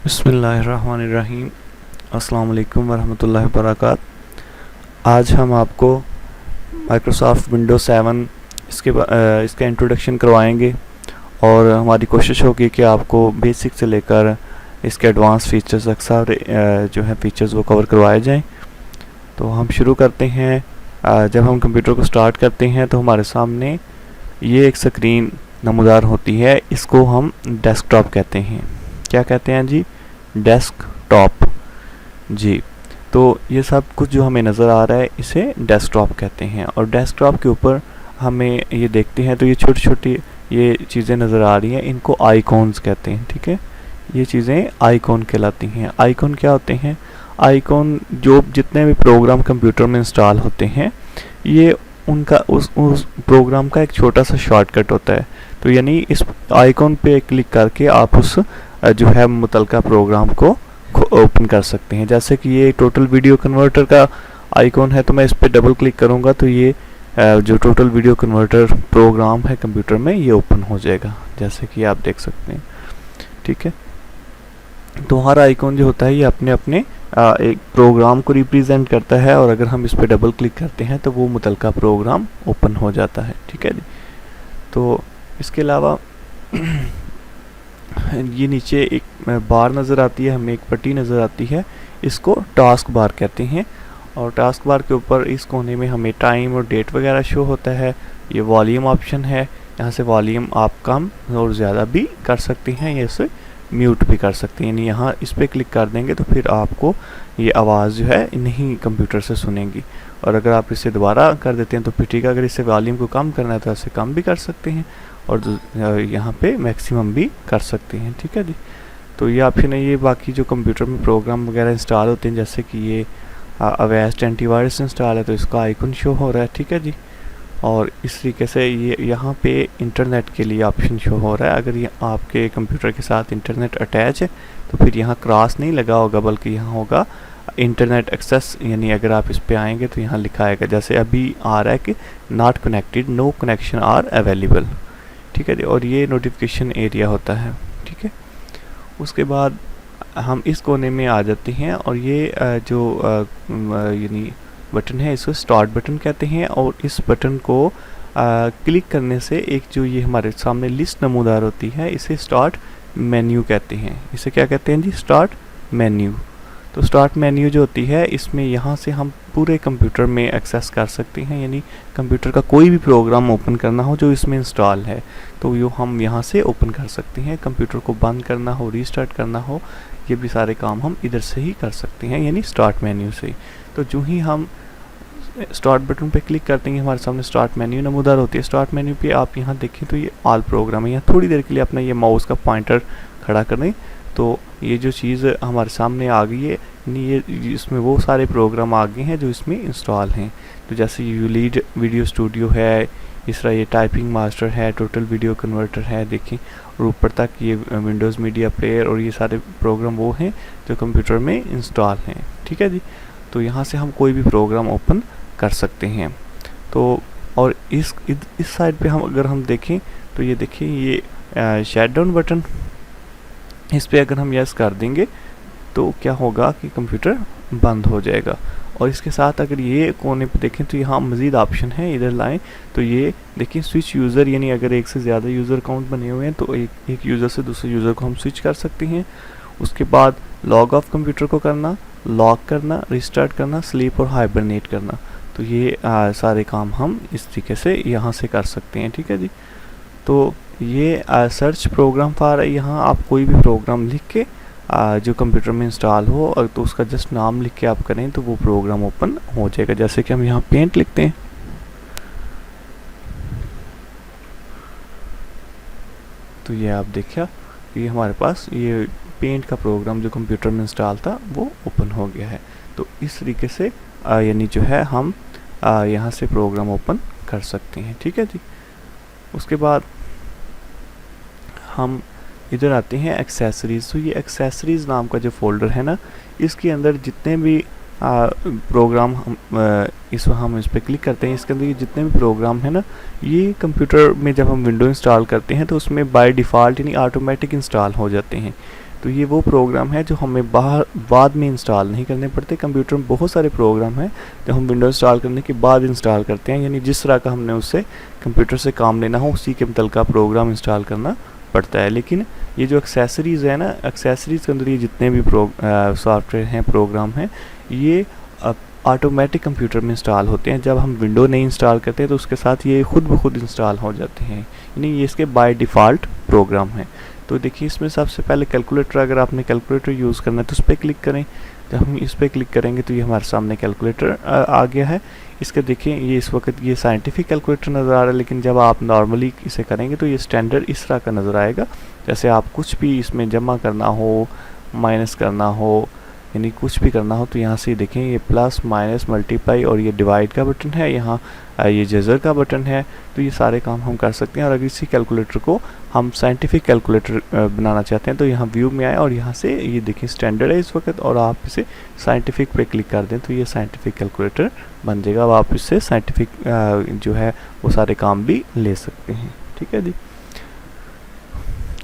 बिस्मिल्लाहिर्रहमानिर्रहीम। अस्सलाम वालेकुम वरहमतुल्लाहि वबरकातुहू। आज हम आपको माइक्रोसॉफ्ट विंडोज़ 7 इसका इंट्रोडक्शन करवाएंगे और हमारी कोशिश होगी कि आपको बेसिक से लेकर इसके एडवांस फीचर्स तक सारे जो है फीचर्स वो कवर करवाए जाएं। तो हम शुरू करते हैं। जब हम कंप्यूटर को स्टार्ट करते हैं तो हमारे सामने ये एक स्क्रीन नमूदार होती है। इसको हम डेस्कटॉप कहते हैं। क्या कहते हैं जी? डेस्कटॉप जी। तो ये सब कुछ जो हमें नज़र आ रहा है इसे डेस्कटॉप कहते हैं। और डेस्कटॉप के ऊपर हमें ये देखते हैं तो ये छोटी छोटी ये चीज़ें नज़र आ रही हैं, इनको आइकॉन्स कहते हैं। ठीक है, ये चीज़ें आइकॉन कहलाती हैं। आइकॉन क्या होते हैं? आइकॉन जो जितने भी प्रोग्राम कंप्यूटर में इंस्टॉल होते हैं ये उनका उस प्रोग्राम का एक छोटा सा शॉर्टकट होता है। तो यानी इस आइकॉन पे क्लिक करके आप उस जो है मुतलका प्रोग्राम को ओपन कर सकते हैं। जैसे कि ये टोटल वीडियो कन्वर्टर का आइकॉन है, तो मैं इस पर डबल क्लिक करूँगा तो ये जो टोटल वीडियो कन्वर्टर प्रोग्राम है कंप्यूटर में ये ओपन हो जाएगा, जैसे कि आप देख सकते हैं। ठीक है, तो हर आइकॉन जो होता है ये अपने अपने एक प्रोग्राम को रिप्रेजेंट करता है और अगर हम इस पर डबल क्लिक करते हैं तो वो मुतलका प्रोग्राम ओपन हो जाता है। ठीक है जी। तो इसके अलावा ये नीचे एक बार नज़र आती है, हमें एक पट्टी नज़र आती है, इसको टास्क बार कहते हैं। और टास्क बार के ऊपर इस कोने में हमें टाइम और डेट वगैरह शो होता है। ये वॉल्यूम ऑप्शन है, यहाँ से वॉल्यूम आप कम और ज़्यादा भी कर सकते हैं, या इसे म्यूट भी कर सकते हैं। यानी यहाँ इस पर क्लिक कर देंगे तो फिर आपको ये आवाज़ जो है नहीं कंप्यूटर से सुनेंगी। और अगर आप इसे दोबारा कर देते हैं तो फिर ठीक है, अगर इसे वॉल्यूम को कम करना है तो इसे कम भी कर सकते हैं और यहाँ पे मैक्सिमम भी कर सकते हैं। ठीक है जी। तो ये ऑप्शन है। ये बाकी जो कंप्यूटर में प्रोग्राम वगैरह इंस्टॉल होते हैं, जैसे कि ये अवेस्ट एंटीवायरस इंस्टॉल है तो इसका आइकन शो हो रहा है। ठीक है जी। और इस तरीके से ये यहाँ पे इंटरनेट के लिए ऑप्शन शो हो रहा है। अगर ये आपके कंप्यूटर के साथ इंटरनेट अटैच है तो फिर यहाँ क्रॉस नहीं लगा होगा, बल्कि यहाँ होगा इंटरनेट एक्सेस। यानी अगर आप इस पे आएंगे तो यहाँ लिखा आएगा, जैसे अभी आ रहा है कि not connected, no connection are available. ठीक है जी। और ये नोटिफिकेशन एरिया होता है। ठीक है, उसके बाद हम इस कोने में आ जाते हैं और ये जो यानी बटन है इसको स्टार्ट बटन कहते हैं। और इस बटन को क्लिक करने से एक जो ये हमारे सामने लिस्ट नमूदार होती है इसे स्टार्ट मेन्यू कहते हैं। इसे क्या कहते हैं जी? Start menu. तो स्टार्ट मेन्यू जो होती है इसमें यहाँ से हम पूरे कंप्यूटर में एक्सेस कर सकते हैं। यानी कंप्यूटर का कोई भी प्रोग्राम ओपन करना हो जो इसमें इंस्टॉल है तो यो हम यहाँ से ओपन कर सकते हैं। कंप्यूटर को बंद करना हो, रीस्टार्ट करना हो, ये भी सारे काम हम इधर से ही कर सकते हैं, यानी स्टार्ट मेन्यू से ही। तो जो ही हम स्टार्ट बटन पे क्लिक करते हैं हमारे सामने स्टार्ट मेन्यू नमूदार होती है। स्टार्ट मेन्यू पे आप यहाँ देखें तो ये ऑल प्रोग्राम है। यहाँ थोड़ी देर के लिए अपना ये माउस का पॉइंटर खड़ा कर दें तो ये जो चीज़ हमारे सामने आ गई है, ये इसमें वो सारे प्रोग्राम आ गए हैं जो इसमें इंस्टॉल हैं। तो जैसे यूलीड वीडियो स्टूडियो है, इस तरह ये टाइपिंग मास्टर है, टोटल वीडियो कन्वर्टर है, देखें, और ऊपर तक ये विंडोज़ मीडिया प्लेयर और ये सारे प्रोग्राम वो हैं जो कंप्यूटर में इंस्टॉल हैं। ठीक है जी। तो यहाँ से हम कोई भी प्रोग्राम ओपन कर सकते हैं। तो और इस साइड पे हम अगर हम देखें तो ये देखिए ये शट डाउन बटन, इस पे अगर हम यस कर देंगे तो क्या होगा कि कंप्यूटर बंद हो जाएगा। और इसके साथ अगर ये कोने पे देखें तो यहाँ मज़ीद ऑप्शन है, इधर लाएं तो ये देखिए स्विच यूज़र, यानी अगर एक से ज़्यादा यूज़र अकाउंट बने हुए हैं तो एक यूज़र से दूसरे यूज़र को हम स्विच कर सकते हैं। उसके बाद लॉग ऑफ कंप्यूटर को करना, लॉक करना, रिस्टार्ट करना, स्लीप और हाइबरनेट करना, तो ये सारे काम हम इस तरीके से यहाँ से कर सकते हैं। ठीक है जी। तो ये सर्च प्रोग्राम फॉर, यहाँ आप कोई भी प्रोग्राम लिख के जो कंप्यूटर में इंस्टॉल हो और तो उसका जस्ट नाम लिख के आप करें तो वो प्रोग्राम ओपन हो जाएगा। जैसे कि हम यहाँ पेंट लिखते हैं तो ये आप देखिए ये हमारे पास ये पेंट का प्रोग्राम जो कंप्यूटर में इंस्टॉल था वो ओपन हो गया है। तो इस तरीके से यानी जो है हम यहाँ से प्रोग्राम ओपन कर सकते हैं। ठीक है जी। उसके बाद हम इधर आते हैं एक्सेसरीज़। तो ये एक्सेसरीज़ नाम का जो फोल्डर है ना, इसके अंदर जितने भी प्रोग्राम हम इस पर क्लिक करते हैं, इसके अंदर ये जितने भी प्रोग्राम है ना, ये कंप्यूटर में जब हम विंडो इंस्टॉल करते हैं तो उसमें बाय डिफ़ॉल्ट यानी ऑटोमेटिक इंस्टॉल हो जाते हैं। तो ये वो प्रोग्राम है जो हमें बाद में इंस्टॉल नहीं करने पड़ते। कंप्यूटर में बहुत सारे प्रोग्राम हैं जो हम विंडोज इंस्टॉल करने के बाद इंस्टॉल करते हैं, यानी जिस तरह का हमने उससे कंप्यूटर से काम लेना हो उसी के मतलब का प्रोग्राम इंस्टॉल करना पड़ता है। लेकिन ये जो एक्सेसरीज़ है ना, एक्सेसरीज़ के अंदर ये जितने भी सॉफ्टवेयर हैं, प्रोग्राम हैं, ये ऑटोमेटिक कंप्यूटर में इंस्टॉल होते हैं। जब हम विंडो नहीं इंस्टॉल करते तो उसके साथ ये खुद ब खुद इंस्टॉल हो जाते हैं, यानी ये इसके बाय डिफ़ॉल्ट प्रोग्राम हैं। तो देखिए इसमें सबसे पहले कैलकुलेटर, अगर आपने कैलकुलेटर यूज़ करना है तो उस पर क्लिक करें। जब हम इस पर क्लिक करेंगे तो ये हमारे सामने कैलकुलेटर आ गया है। इसका देखिए ये इस वक्त ये साइंटिफिक कैलकुलेटर नज़र आ रहा है, लेकिन जब आप नॉर्मली इसे करेंगे तो ये स्टैंडर्ड इस तरह का नज़र आएगा। जैसे आप कुछ भी इसमें जमा करना हो, माइनस करना हो, यानी कुछ भी करना हो तो यहाँ से देखें ये प्लस माइनस मल्टीप्लाई और ये डिवाइड का बटन है, यहाँ ये जज़र का बटन है। तो ये सारे काम हम कर सकते हैं। और अगर इसी कैलकुलेटर को हम साइंटिफिक कैलकुलेटर बनाना चाहते हैं तो यहाँ व्यू में आए और यहाँ से ये देखें स्टैंडर्ड है इस वक्त, और आप इसे साइंटिफिक पे क्लिक कर दें तो ये साइंटिफिक कैलकुलेटर बन जाएगा। अब आप इससे साइंटिफिक जो है वो सारे काम भी ले सकते हैं, ठीक है जी।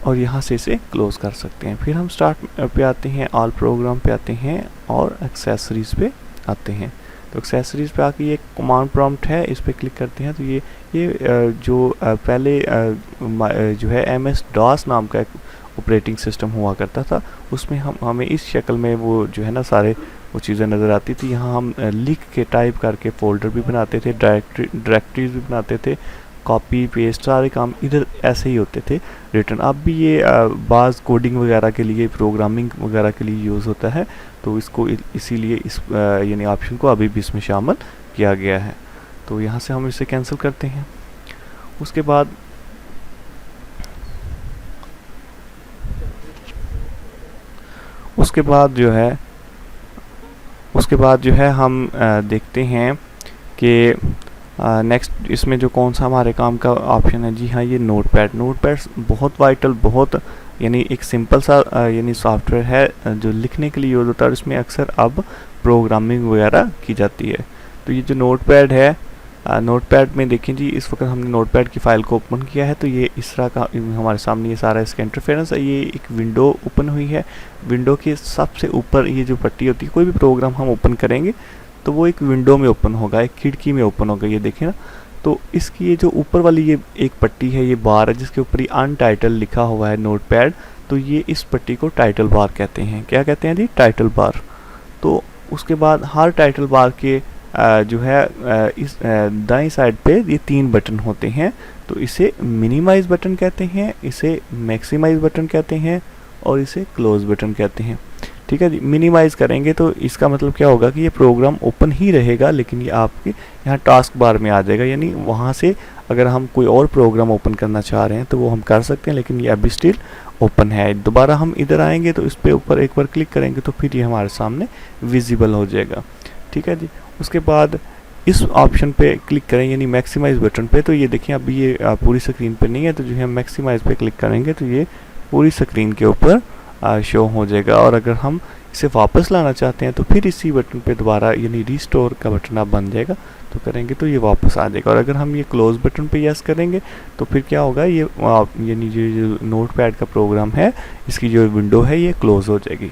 और यहाँ से इसे क्लोज़ कर सकते हैं। फिर हम स्टार्ट पे आते हैं, ऑल प्रोग्राम पे आते हैं और एक्सेसरीज़ पे आते हैं। तो एक्सेसरीज़ पे आके ये कमांड प्रॉम्प्ट है, इस पर क्लिक करते हैं तो ये जो पहले जो है MS-DOS नाम का एक ऑपरेटिंग सिस्टम हुआ करता था, उसमें हमें इस शक्ल में वो जो है ना सारे वो चीज़ें नज़र आती थी। यहाँ हम लिख के टाइप करके फ़ोल्डर भी बनाते थे, डायरेक्टरीज भी बनाते थे, कॉपी पेस्ट सारे काम इधर ऐसे ही होते थे रिटर्न। अब भी ये बाज़ कोडिंग वगैरह के लिए, प्रोग्रामिंग वगैरह के लिए यूज़ होता है, तो इसको इसीलिए इस यानी ऑप्शन को अभी भी इसमें शामिल किया गया है। तो यहाँ से हम इसे कैंसिल करते हैं। उसके बाद जो है हम देखते हैं कि नेक्स्ट इसमें जो कौन सा हमारे काम का ऑप्शन है। जी हाँ, ये नोटपैड बहुत वाइटल, बहुत यानी एक सिंपल सा यानी सॉफ्टवेयर है जो लिखने के लिए यूज़ होता है, और इसमें अक्सर अब प्रोग्रामिंग वगैरह की जाती है। तो ये जो नोटपैड है, नोटपैड में देखें जी, इस वक्त हमने नोटपैड की फ़ाइल को ओपन किया है तो ये इस तरह का हमारे सामने ये सारा इसका इंटरफेरेंस है। ये एक विंडो ओपन हुई है। विंडो के सबसे ऊपर ये जो पट्टी होती है, कोई भी प्रोग्राम हम ओपन करेंगे तो वो एक विंडो में ओपन होगा, एक खिड़की में ओपन होगा, ये देखें ना। तो इसकी ये जो ऊपर वाली ये एक पट्टी है, ये बार है जिसके ऊपर ये अनटाइटल लिखा हुआ है नोटपैड, तो ये इस पट्टी को टाइटल बार कहते हैं। क्या कहते हैं जी? Title bar. तो उसके बाद हर टाइटल बार के जो है इस दाईं साइड पे ये 3 बटन होते हैं। तो इसे मिनिमाइज बटन कहते हैं, इसे मैक्सिमाइज बटन कहते हैं और इसे क्लोज बटन कहते हैं, ठीक है जी। मिनिमाइज़ करेंगे तो इसका मतलब क्या होगा कि ये प्रोग्राम ओपन ही रहेगा, लेकिन ये आपके यहाँ टास्क बार में आ जाएगा, यानी वहाँ से अगर हम कोई और प्रोग्राम ओपन करना चाह रहे हैं तो वो हम कर सकते हैं, लेकिन ये अभी स्टिल ओपन है। दोबारा हम इधर आएंगे तो इस पर ऊपर एक बार क्लिक करेंगे तो फिर ये हमारे सामने विजिबल हो जाएगा, ठीक है जी। उसके बाद इस ऑप्शन पे क्लिक करें यानी मैक्सिमाइज बटन पे, तो ये देखिए अभी ये पूरी स्क्रीन पे नहीं है, तो जो हम मैक्सिमाइज पे क्लिक करेंगे तो ये पूरी स्क्रीन के ऊपर शो हो जाएगा। और अगर हम इसे वापस लाना चाहते हैं तो फिर इसी बटन पे दोबारा यानी रिस्टोर का बटन आप बन जाएगा, तो करेंगे तो ये वापस आ जाएगा। और अगर हम ये क्लोज बटन पे यस करेंगे तो फिर क्या होगा, ये यानी जो नोटपैड का प्रोग्राम है इसकी जो विंडो है ये क्लोज हो जाएगी,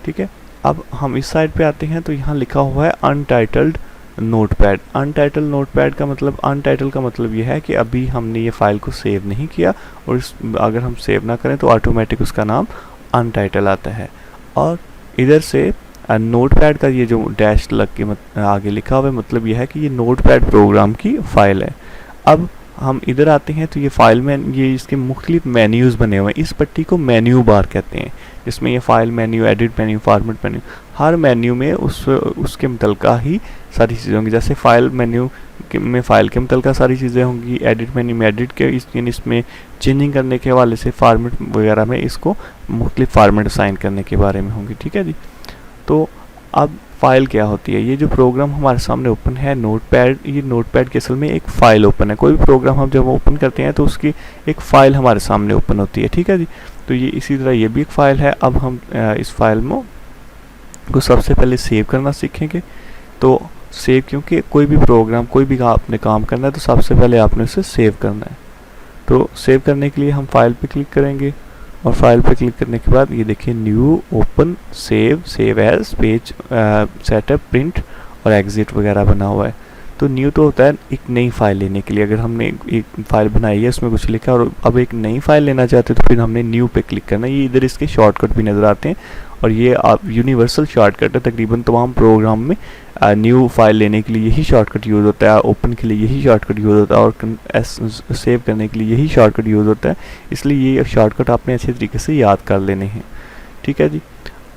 ठीक है। अब हम इस साइड पे आते हैं तो यहाँ लिखा हुआ है अनटाइटल्ड नोटपैड। अनटाइटल नोटपैड का मतलब, अनटाइटल का मतलब ये है कि अभी हमने ये फाइल को सेव नहीं किया, और अगर हम सेव ना करें तो ऑटोमेटिक उसका नाम अनटाइटल आता है। और इधर से नोटपैड का ये जो डैश लग के आगे लिखा हुआ है, मतलब ये है कि ये नोटपैड प्रोग्राम की फ़ाइल है। अब हम इधर आते हैं तो ये फाइल में ये इसके मुख्तलिफ मेन्यूज़ बने हुए हैं। इस पट्टी को मेन्यू बार कहते हैं, जिसमें ये file menu, edit menu, format menu, हर मेन्यू में उसके मुतलका ही सारी चीज़ें होंगी। जैसे फाइल मेन्यू में फ़ाइल के मुतलका सारी चीज़ें होंगी, एडिट मेन्यू में एडिट के यानी इसमें चेंजिंग करने के हवाले से, फार्मेट वगैरह में इसको मुख्तलिफ फार्मेट असाइन करने के बारे में होंगी, ठीक है जी। तो अब फ़ाइल क्या होती है, ये जो प्रोग्राम हमारे सामने ओपन है नोटपैड, ये नोटपैड के असल में एक फ़ाइल ओपन है। कोई भी प्रोग्राम हम जब ओपन करते हैं तो उसकी एक फ़ाइल हमारे सामने ओपन होती है, ठीक है जी। तो ये इसी तरह ये भी एक फ़ाइल है। अब हम इस फाइल में को सबसे पहले सेव करना सीखेंगे। तो सेव, क्योंकि कोई भी प्रोग्राम, कोई भी आपने काम करना है तो सबसे पहले आपने उसे सेव करना है। तो सेव करने के लिए हम फाइल पे क्लिक करेंगे और फाइल पे क्लिक करने के बाद ये देखिए new, open, save as, page setup, print और एग्जिट वगैरह बना हुआ है। तो न्यू तो होता है एक नई फाइल लेने के लिए, अगर हमने एक फाइल बनाई है उसमें कुछ लिखा और अब एक नई फाइल लेना चाहते हैं तो फिर हमने न्यू पे क्लिक करना है। ये इधर इसके शॉर्टकट भी नज़र आते हैं और ये आप यूनिवर्सल शॉर्टकट है, तकरीबन तमाम प्रोग्राम में न्यू फाइल लेने के लिए यही शॉर्टकट यूज़ होता है, ओपन के लिए यही शॉर्टकट यूज़ होता है और सेव करने के लिए यही शॉर्टकट यूज़ होता है। इसलिए ये शॉर्टकट आपने अच्छे तरीके से याद कर लेने हैं। ठीक है जी।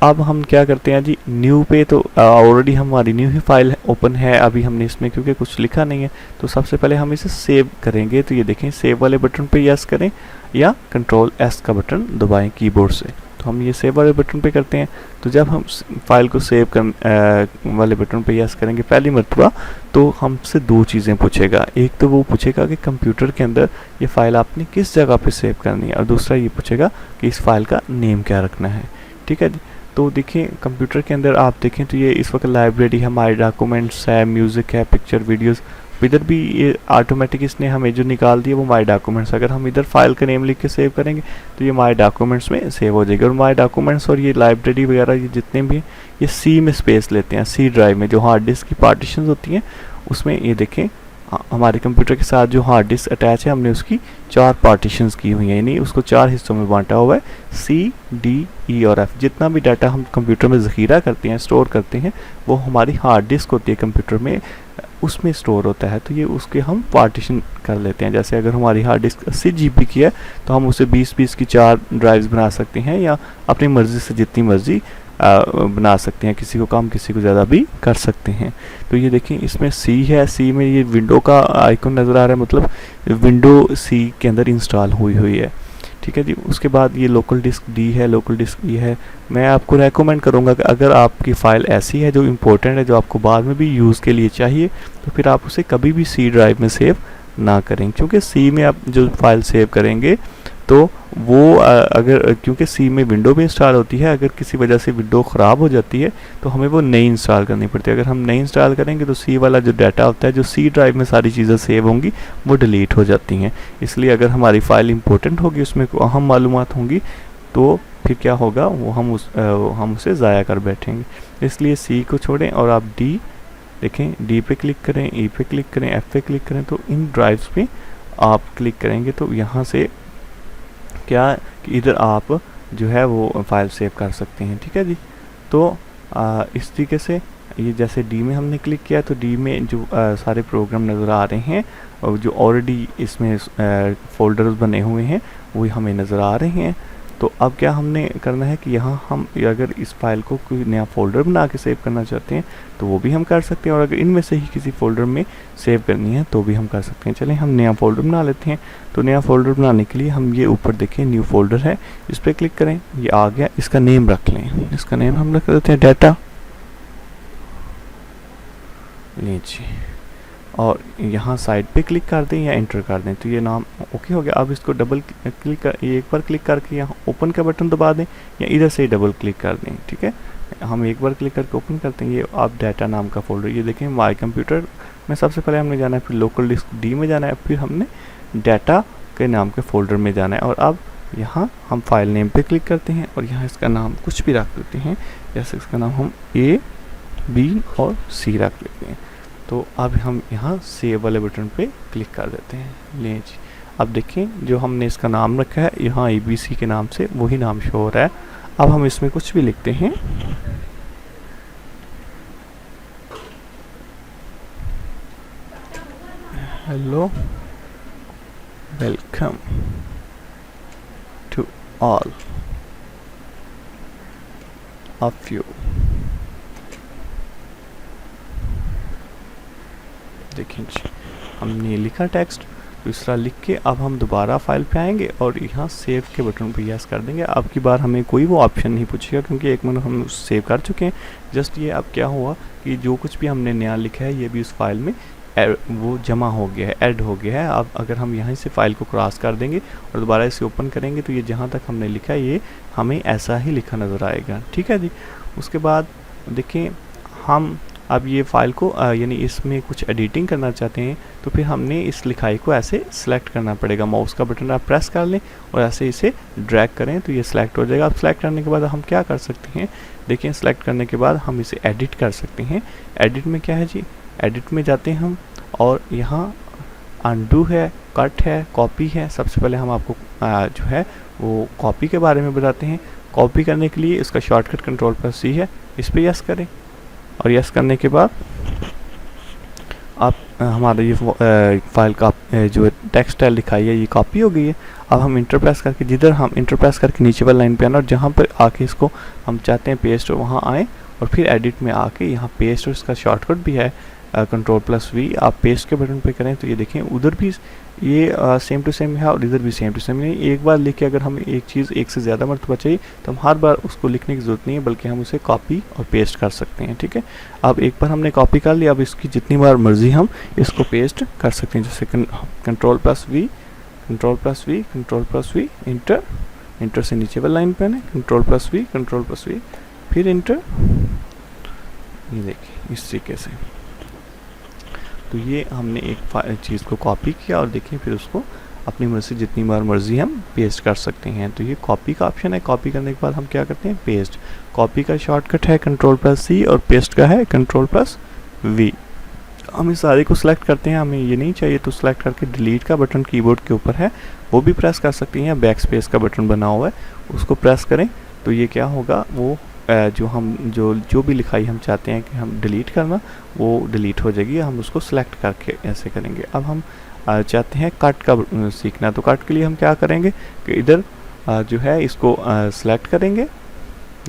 अब हम क्या करते हैं जी, न्यू पे तो ऑलरेडी हमारी न्यू ही फाइल ओपन है, अभी हमने इसमें क्योंकि कुछ लिखा नहीं है तो सबसे पहले हम इसे सेव करेंगे। तो ये देखें सेव वाले बटन पे यस करें या कंट्रोल एस का बटन दबाएं कीबोर्ड से। तो हम ये सेव वाले बटन पे करते हैं। तो जब हम फाइल को सेव वाले बटन पे यस करेंगे पहली मरतबा तो हमसे दो चीज़ें पूछेगा। एक तो वो पूछेगा कि कंप्यूटर के अंदर ये फाइल आपने किस जगह पे सेव करनी है और दूसरा ये पूछेगा कि इस फाइल का नेम क्या रखना है। ठीक है जी। तो देखिए कंप्यूटर के अंदर आप देखें तो ये इस वक्त लाइब्रेरी है, माई डॉक्यूमेंट्स है, म्यूज़िक है, पिक्चर, वीडियोस। इधर भी ये ऑटोमेटिक इसने हमें जो निकाल दिया वो माई डॉक्यूमेंट्स। अगर हम इधर फाइल का नेम लिख के सेव करेंगे तो ये माई डॉक्यूमेंट्स में सेव हो जाएगा। और माई डॉक्यूमेंट्स और ये लाइब्रेरी वगैरह ये जितने भी ये सी में स्पेस लेते हैं, सी ड्राइव में जो हार्ड डिस्क की पार्टीशंस होती हैं उसमें। ये देखें हमारे कंप्यूटर के साथ जो हार्ड डिस्क अटैच है हमने उसकी 4 पार्टीशंस की हुई हैं, यानी उसको 4 हिस्सों में बांटा हुआ है, सी, डी, ई और एफ। जितना भी डाटा हम कंप्यूटर में ज़ख़ीरा करते हैं, स्टोर करते हैं, वो हमारी हार्ड डिस्क होती है कंप्यूटर में, उसमें स्टोर होता है। तो ये उसके हम पार्टीशन कर लेते हैं। जैसे अगर हमारी हार्ड डिस्क 80 GB की है तो हम उसे 20-20 की 4 ड्राइव्स बना सकते हैं या अपनी मर्ज़ी से जितनी मर्ज़ी बना सकते हैं, किसी को कम किसी को ज़्यादा भी कर सकते हैं। तो ये देखें इसमें सी है, सी में ये विंडो का आइकन नज़र आ रहा है, मतलब विंडो सी के अंदर इंस्टॉल हुई है। ठीक है जी। उसके बाद ये लोकल डिस्क डी है, लोकल डिस्क ई है। मैं आपको रेकमेंड करूँगा कि अगर आपकी फ़ाइल ऐसी है जो इम्पोर्टेंट है, जो आपको बाद में भी यूज़ के लिए चाहिए, तो फिर आप उसे कभी भी सी ड्राइव में सेव ना करें, क्योंकि सी में आप जो फाइल सेव करेंगे तो वो अगर क्योंकि सी में विंडो भी इंस्टॉल होती है, अगर किसी वजह से विंडो ख़राब हो जाती है तो हमें वो नई इंस्टॉल करनी पड़ती है। अगर हम नई इंस्टॉल करेंगे तो सी वाला जो डाटा होता है, जो सी ड्राइव में सारी चीज़ें सेव होंगी, वो डिलीट हो जाती हैं। इसलिए अगर हमारी फ़ाइल इंपॉर्टेंट होगी, उसमें अहम मालूमात होंगी, तो फिर क्या होगा, वो हम उसे ज़ाया कर बैठेंगे। इसलिए सी को छोड़ें और आप डी देखें, डी पे क्लिक करें, ई पे क्लिक करें, एफ पे क्लिक करें। तो इन ड्राइव्स पे आप क्लिक करेंगे तो यहाँ से क्या कि इधर आप जो है वो फाइल सेव कर सकते हैं। ठीक है जी। तो इस तरीके से ये जैसे डी में हमने क्लिक किया तो डी में जो सारे प्रोग्राम नज़र आ रहे हैं और जो ऑलरेडी इसमें फ़ोल्डर्स बने हुए हैं वो हमें नज़र आ रहे हैं। तो अब क्या हमने करना है कि यहाँ हम अगर इस फाइल को कोई नया फ़ोल्डर बना के सेव करना चाहते हैं तो वो भी हम कर सकते हैं, और अगर इनमें से ही किसी फ़ोल्डर में सेव करनी है तो भी हम कर सकते हैं। चलें हम नया फ़ोल्डर बना लेते हैं। तो नया फ़ोल्डर बनाने के लिए हम ये ऊपर देखें न्यू फ़ोल्डर है, इस पर क्लिक करें, ये आ गया। इसका नेम रख लें, इसका नेम हम रख देते हैं डाटा लीजिए, और यहाँ साइड पे क्लिक कर दें या एंटर कर दें तो ये नाम ओके हो गया। अब इसको डबल क्लिक कर, ये एक बार क्लिक करके यहाँ ओपन का बटन दबा दें या इधर से ही डबल क्लिक कर दें। ठीक है, हम एक बार क्लिक करके ओपन करते हैं। ये आप डाटा नाम का फोल्डर, ये देखें माई कंप्यूटर में सबसे पहले हमने जाना है, फिर लोकल डिस्क डी में जाना है, फिर हमने डाटा के नाम के फोल्डर में जाना है। और अब यहाँ हम फाइल नेम पे क्लिक करते हैं और यहाँ इसका नाम कुछ भी रख देते हैं, जैसे इसका नाम हम ए, बी और सी रख लेते हैं। तो अब हम यहाँ सेव वाले बटन पे क्लिक कर देते हैं। ले जी, अब देखें जो हमने इसका नाम रखा है यहाँ ABC के नाम से वही नाम शो हो रहा है। अब हम इसमें कुछ भी लिखते हैं, hello welcome to all of you. देखें जी, हमने लिखा टेक्स्ट, तो इस तरह लिख के अब हम दोबारा फाइल पे आएंगे और यहाँ सेव के बटन पे यस कर देंगे। अब की बार हमें कोई वो ऑप्शन नहीं पूछेगा क्योंकि एक मिनट हम सेव कर चुके हैं। जस्ट ये अब क्या हुआ कि जो कुछ भी हमने नया लिखा है ये भी उस फाइल में वो जमा हो गया है, ऐड हो गया है। अब अगर हम यहाँ से फाइल को क्रॉस कर देंगे और दोबारा इसे ओपन करेंगे तो ये जहाँ तक हमने लिखा है ये हमें ऐसा ही लिखा नज़र आएगा। ठीक है जी। उसके बाद देखें हम अब ये फ़ाइल को यानी इसमें कुछ एडिटिंग करना चाहते हैं तो फिर हमने इस लिखाई को ऐसे सेलेक्ट करना पड़ेगा। माउस का बटन आप प्रेस कर लें और ऐसे इसे ड्रैग करें तो ये सिलेक्ट हो जाएगा। अब सेलेक्ट करने के बाद हम क्या कर सकते हैं, देखिए सेलेक्ट करने के बाद हम इसे एडिट कर सकते हैं। एडिट में क्या है जी, एडिट में जाते हैं हम और यहाँ अनडू है, कट है, कॉपी है। सबसे पहले हम आपको जो है वो कॉपी के बारे में बताते हैं। कॉपी करने के लिए इसका शॉर्टकट Ctrl+C है, इस पर यस करें और यस करने के बाद आप हमारा ये फाइल का जो टेक्स्ट स्टाइल दिखाई है ये कॉपी हो गई है। अब हम इंटर प्रेस करके, जिधर हम इंटर प्रेस करके नीचे वाली लाइन पे आना और जहाँ पर आके इसको हम चाहते हैं पेस्ट, वहाँ आएँ और फिर एडिट में आके यहाँ पेस्ट, और इसका शॉर्टकट भी है Ctrl+V। आप पेस्ट के बटन पे करें तो ये देखें उधर भी ये सेम टू सेम है और इधर भी सेम टू सेम है। एक बार लिख के अगर हमें एक चीज़ एक से ज़्यादा मरतबा चाहिए तो हम हर बार उसको लिखने की ज़रूरत नहीं है, बल्कि हम उसे कॉपी और पेस्ट कर सकते हैं। ठीक है, अब एक बार हमने कॉपी कर लिया, अब इसकी जितनी बार मर्जी हम इसको पेस्ट कर सकते हैं। जैसे Ctrl+V, Ctrl+V, Ctrl+V, inter, inter से नीचे वाली लाइन पे आना, Ctrl+V, Ctrl+V, फिर इंटर। ये देखिए इस तरीके से तो ये हमने एक चीज़ को कॉपी किया और देखिए फिर उसको अपनी मर्ज़ी से जितनी बार मर्ज़ी हम पेस्ट कर सकते हैं। तो ये कॉपी का ऑप्शन है। कॉपी करने के बाद हम क्या करते हैं, पेस्ट। कॉपी का शॉर्टकट है Ctrl+C और पेस्ट का है Ctrl+V। हम इस सारे को सिलेक्ट करते हैं, हमें ये नहीं चाहिए तो सिलेक्ट करके डिलीट का बटन कीबोर्ड के ऊपर है वो भी प्रेस कर सकते हैं, या बैक स्पेस का बटन बना हुआ है उसको प्रेस करें तो ये क्या होगा, वो जो भी लिखाई हम चाहते हैं कि हम डिलीट करना वो डिलीट हो जाएगी। हम उसको सिलेक्ट करके ऐसे करेंगे। अब हम चाहते हैं कट का सीखना, तो कट के लिए हम क्या करेंगे कि इधर जो है इसको सिलेक्ट करेंगे।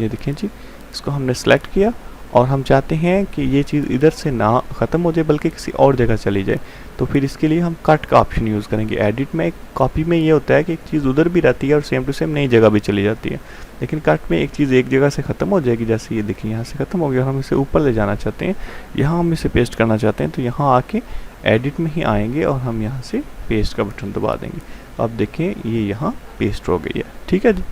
ये देखें जी, इसको हमने सिलेक्ट किया और हम चाहते हैं कि ये चीज़ इधर से ना ख़त्म हो जाए बल्कि किसी और जगह चली जाए, तो फिर इसके लिए हम कट का ऑप्शन यूज़ करेंगे। एडिट में, कॉपी में ये होता है कि एक चीज़ उधर भी रहती है और सेम टू सेम नई जगह भी चली जाती है, लेकिन कट में एक चीज़ एक जगह से ख़त्म हो जाएगी। जैसे ये देखिए यहाँ से ख़त्म हो गया और हम इसे ऊपर ले जाना चाहते हैं, यहाँ हम इसे पेस्ट करना चाहते हैं, तो यहाँ आके एडिट में ही आएंगे और हम यहाँ से पेस्ट का बटन दबा देंगे। अब देखें ये यहाँ पेस्ट हो गई है। ठीक है जी,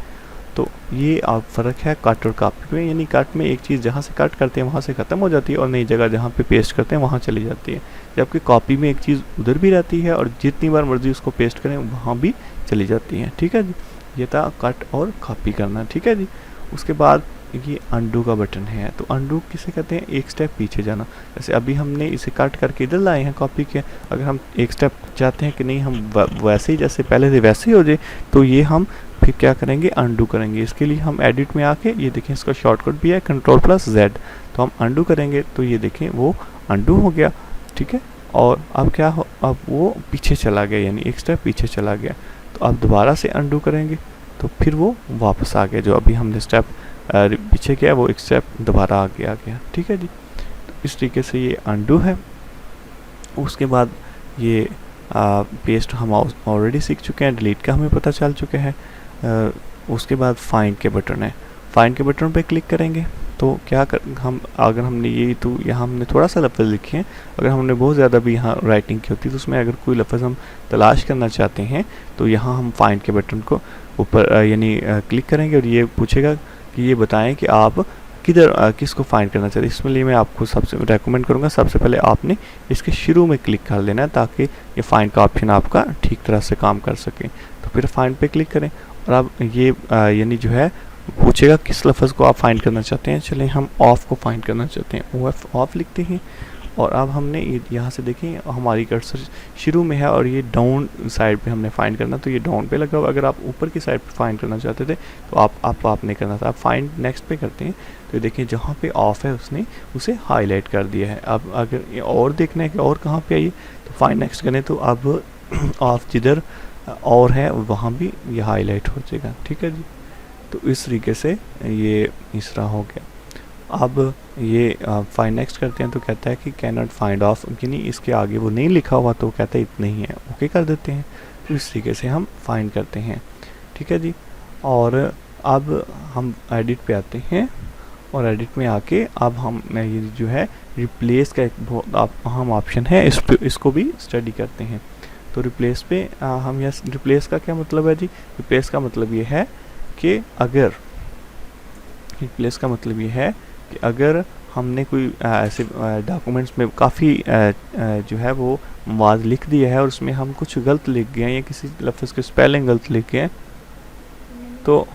तो ये आप फ़र्क है कट और कॉपी में, यानी कट में एक चीज़ जहाँ से कट करते हैं वहाँ से ख़त्म हो जाती है और नई जगह जहाँ पे पेस्ट करते हैं वहाँ चली जाती है, जबकि कॉपी में एक चीज़ उधर भी रहती है और जितनी बार मर्जी उसको पेस्ट करें वहाँ भी चली जाती है। ठीक है जी, ये था कट और कॉपी करना। ठीक है जी, उसके बाद ये अंडू का बटन है, तो अंडू किसे कहते हैं, एक स्टेप पीछे जाना। जैसे अभी हमने इसे कट करके इधर लाए हैं कॉपी के, अगर हम एक स्टेप चाहते हैं कि नहीं हम वैसे ही जैसे पहले थे वैसे ही हो जाए, तो ये हम फिर क्या करेंगे, अंडू करेंगे। इसके लिए हम एडिट में आके ये देखें इसका शॉर्टकट भी है Ctrl+Z, तो हम अंडू करेंगे तो ये देखें वो अंडू हो गया। ठीक है, और अब क्या हो, अब वो पीछे चला गया, यानी एक स्टेप पीछे चला गया। तो अब दोबारा से अंडू करेंगे तो फिर वो वापस आ गया, जो अभी हमने स्टेप पीछे किया वो एक स्टेप दोबारा आगे आ गया। ठीक है जी, तो इस तरीके से ये अंडू है। उसके बाद ये पेस्ट हम ऑलरेडी सीख चुके हैं, डिलीट का हमें पता चल चुका है। उसके बाद फाइंड के बटन है, फाइंड के बटन पे क्लिक करेंगे तो क्या हम अगर हमने ये, तो यहाँ हमने थोड़ा सा लफ्ज़ लिखे हैं, अगर हमने बहुत ज़्यादा भी यहाँ राइटिंग की होती तो उसमें अगर कोई लफ्ज़ हम तलाश करना चाहते हैं तो यहाँ हम फाइंड के बटन को ऊपर यानी क्लिक करेंगे और ये पूछेगा कि ये बताएं कि आप किधर किसको फाइंड करना चाहते हैं। इसमें लिए मैं आपको सबसे रेकमेंड करूँगा सबसे पहले आपने इसके शुरू में क्लिक कर लेना है ताकि ये फाइंड का ऑप्शन आपका ठीक तरह से काम कर सके। तो फिर फाइंड पे क्लिक करें और अब ये यानी जो है पूछेगा किस लफ्ज़ को आप फाइंड करना चाहते हैं। चलिए हम ऑफ को फाइंड करना चाहते हैं, OF ऑफ लिखते हैं और अब हमने यहाँ से देखें हमारी कर्सर शुरू में है और ये डाउन साइड पे हमने फाइंड करना, तो ये डाउन पे लगा हुआ। अगर आप ऊपर की साइड पे फाइंड करना चाहते थे तो आप नहीं करना था, आप फाइंड नेक्स्ट पे करते हैं तो देखिए जहाँ पे ऑफ है उसने उसे हाईलाइट कर दिया है। अब अगर ये और देखना है कि और कहाँ पे आइए तो फाइंड नेक्स्ट करें तो अब ऑफ जिधर और है वहाँ भी ये हाईलाइट हो जाएगा। ठीक है जी, तो इस तरीके से ये तीसरा हो गया। अब ये फाइंड नेक्स्ट करते हैं तो कहता है कि कैन नॉट फाइंड ऑफ, यानी इसके आगे वो नहीं लिखा हुआ तो कहता है इतना ही है, ओके कर देते हैं। तो इस तरीके से हम फाइंड करते हैं। ठीक है जी, और अब हम एडिट पे आते हैं और एडिट में आके अब हम ये जो है रिप्लेस का एक बहुत अहम ऑप्शन है, इसको भी स्टडी करते हैं। तो रिप्लेस पे हम यह रिप्लेस का क्या मतलब है जी, रिप्लेस का मतलब ये है कि अगर हमने कोई ऐसे डॉक्यूमेंट्स में काफ़ी जो है वो मवाद लिख दिया है और उसमें हम कुछ गलत लिख गए हैं या किसी लफ्ज़ के स्पेलिंग गलत लिख गए हैं, तो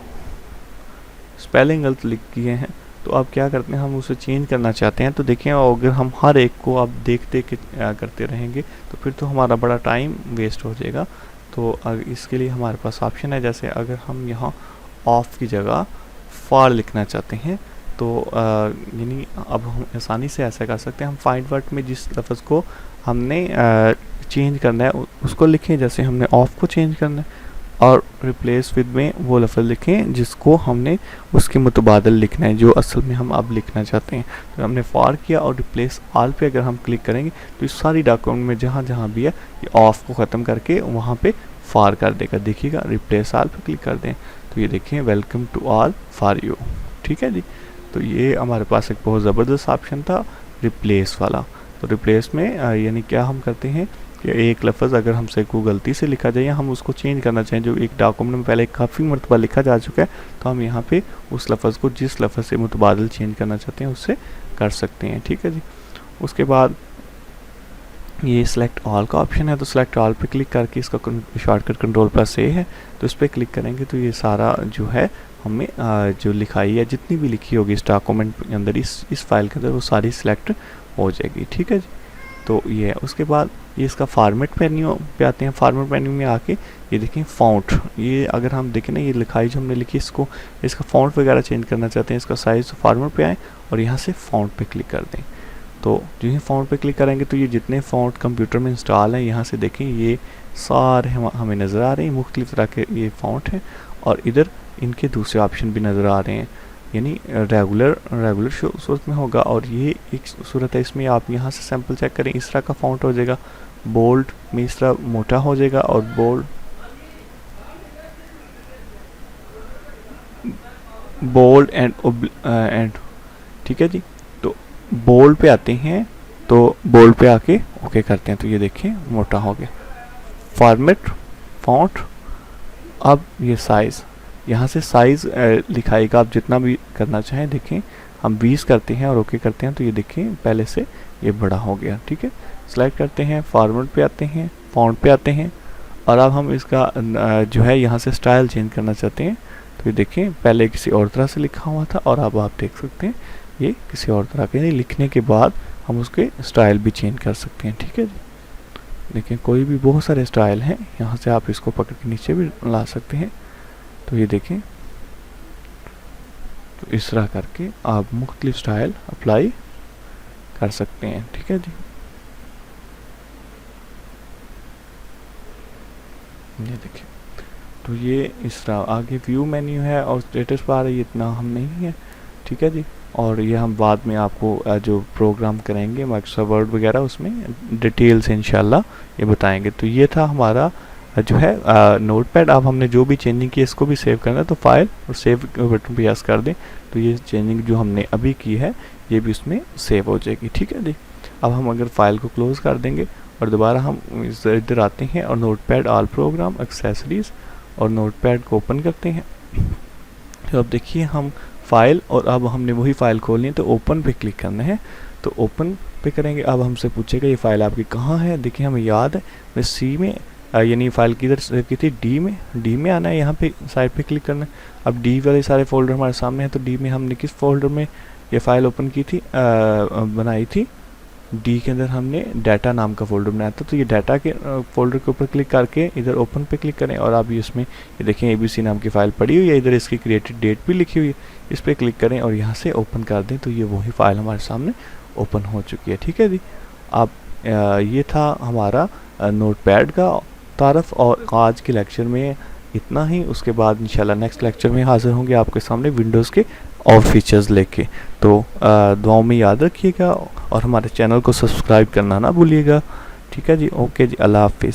स्पेलिंग गलत लिख गए हैं, तो अब क्या करते हैं, हम उसे चेंज करना चाहते हैं। तो देखें, अगर हम हर एक को अब देख देख के करते रहेंगे तो फिर तो हमारा बड़ा टाइम वेस्ट हो जाएगा। तो इसके लिए हमारे पास ऑप्शन है, जैसे अगर हम यहाँ ऑफ की जगह फॉर लिखना चाहते हैं तो यानी अब हम आसानी से ऐसा कर सकते हैं, हम फाइंड वर्ड में जिस लफ्ज़ को हमने चेंज करना है उसको लिखें, जैसे हमने ऑफ को चेंज करना है, और रिप्लेस विद में वो लफ्ज़ लिखें जिसको हमने उसके मुतबादल लिखना है, जो असल में हम अब लिखना चाहते हैं। तो हमने फॉर किया और रिप्लेस ऑल पे अगर हम क्लिक करेंगे तो इस सारी डॉक्यूमेंट में जहाँ जहाँ भी है ये ऑफ को ख़त्म करके वहाँ पे फॉर कर देगा। देखिएगा, रिप्लेस ऑल पे क्लिक कर दें तो ये देखें, welcome to all for you. ठीक है जी, तो ये हमारे पास एक बहुत ज़बरदस्त ऑप्शन था रिप्लेस वाला। तो रिप्लेस में यानी क्या हम करते हैं कि एक लफ्ज़ अगर हमसे कोई गलती से लिखा जाए या हम उसको चेंज करना चाहें, जो एक डॉक्यूमेंट में पहले काफ़ी मरतबा लिखा जा चुका है, तो हम यहाँ पे उस लफ्ज़ को जिस लफ्ज़ से मुतबादल चेंज करना चाहते हैं उससे कर सकते हैं। ठीक है जी, उसके बाद ये सिलेक्ट ऑल का ऑप्शन है, तो सिलेक्ट ऑल पे क्लिक करके इसका शॉर्टकट कंट्रोल+A है, तो इस पर क्लिक करेंगे तो ये सारा जो है हमें जो लिखाई है जितनी भी लिखी होगी इस डॉक्यूमेंट के अंदर, इस फाइल के अंदर, वो सारी सिलेक्ट हो जाएगी। ठीक है जी, तो ये है। उसके बाद ये इसका फॉर्मेट मेन्यू पे आते हैं। फॉर्मेट मेन्यू में आके ये देखें फ़ॉन्ट, ये अगर हम देखें ना, ये लिखाई जो हमने लिखी इसको, इसका फ़ॉन्ट वगैरह चेंज करना चाहते हैं, इसका साइज़, तो फॉर्मेट पे आएँ और यहाँ से फ़ॉन्ट पे क्लिक कर दें। तो जो ही फ़ॉन्ट पे क्लिक करेंगे तो ये जितने फ़ॉन्ट कंप्यूटर में इंस्टॉल हैं यहाँ से देखें ये सारे हमें नज़र आ रहे हैं, मुख्तलिफ़ तरह के ये फ़ॉन्ट हैं, और इधर इनके दूसरे ऑप्शन भी नज़र आ रहे हैं, यानी रेगुलर सूरत में होगा। और ये एक सूरत है, इसमें आप यहाँ से सैम्पल चेक करें, इस तरह का फ़ॉन्ट हो जाएगा, बोल्ड में इस तरह मोटा हो जाएगा, और बोल्ड एंड ठीक है जी। तो बोल्ड पे आते हैं, तो बोल्ड पे आके ओके करते हैं, तो ये देखें मोटा हो गया। फॉर्मेट फ़ॉन्ट, अब ये साइज़, यहाँ से साइज़ लिखाएगा, आप जितना भी करना चाहें। देखें, हम 20 करते हैं और ओके करते हैं, तो ये देखें पहले से ये बड़ा हो गया। ठीक है, सेलेक्ट करते हैं, फॉर्मेट पे आते हैं, फ़ॉन्ट पे आते हैं, और अब हम इसका जो है यहाँ से स्टाइल चेंज करना चाहते हैं, तो ये देखें पहले किसी और तरह से लिखा हुआ था और अब आप देख सकते हैं ये किसी और तरह के, लिखने के बाद हम उसके स्टाइल भी चेंज कर सकते हैं। ठीक है जी, देखिए कोई भी बहुत सारे स्टाइल हैं, यहाँ से आप इसको पकड़ के नीचे भी ला सकते हैं। तो ये देखें, तो इस तरह करके आप मुख्तलिफ स्टाइल अप्लाई कर सकते हैं। ठीक है जी, ये देखिए, तो ये इस तरह आगे व्यू मेन्यू है और स्टेटस बार है, इतना हम नहीं है। ठीक है जी, और ये हम बाद में आपको जो प्रोग्राम करेंगे माइक्रोसॉफ्ट वर्ड वगैरह उसमें डिटेल से इंशाल्लाह ये बताएंगे। तो ये था हमारा जो है नोटपैड। अब हमने जो भी चेंजिंग की इसको भी सेव करना है, तो फाइल और सेव बटन पे प्रेस कर दें, तो ये चेंजिंग जो हमने अभी की है ये भी उसमें सेव हो जाएगी। ठीक है जी, अब हम अगर फाइल को क्लोज़ कर देंगे और दोबारा हम इधर आते हैं और नोटपैड ऑल प्रोग्राम एक्सेसरीज़ और नोटपैड को ओपन करते हैं। तो अब देखिए हम फाइल, और अब हमने वही फाइल खोलनी है, तो ओपन पे क्लिक करना है। तो ओपन पे करेंगे, अब हमसे पूछेगा ये फाइल आपकी कहाँ है। देखिए हमें याद है, मैं सी में यानी फाइल किधर सेव की थी, डी में आना है, यहाँ पे साइड पे क्लिक करना है। अब डी वाले सारे फोल्डर हमारे सामने हैं, तो डी में हमने किस फोल्डर में ये फाइल ओपन की थी, बनाई थी, डी के अंदर हमने डाटा नाम का फोल्डर बनाया था। तो ये डाटा के फोल्डर के ऊपर क्लिक करके इधर ओपन पे क्लिक करें, और अब इसमें ये देखें ABC नाम की फ़ाइल पड़ी हुई है, इधर इसकी क्रिएटेड डेट भी लिखी हुई है, इस पर क्लिक करें और यहाँ से ओपन कर दें, तो ये वही फ़ाइल हमारे सामने ओपन हो चुकी है। ठीक है जी, अब ये था हमारा नोटपैड का तारफ़, और आज के लेक्चर में इतना ही। उसके बाद इंशाल्लाह नेक्स्ट लेक्चर में हाज़िर होंगे आपके सामने विंडोज़ के और फीचर्स लेके। तो दुआओं में याद रखिएगा और हमारे चैनल को सब्सक्राइब करना ना भूलिएगा। ठीक है जी, ओके जी, अल्लाह हाफिज़।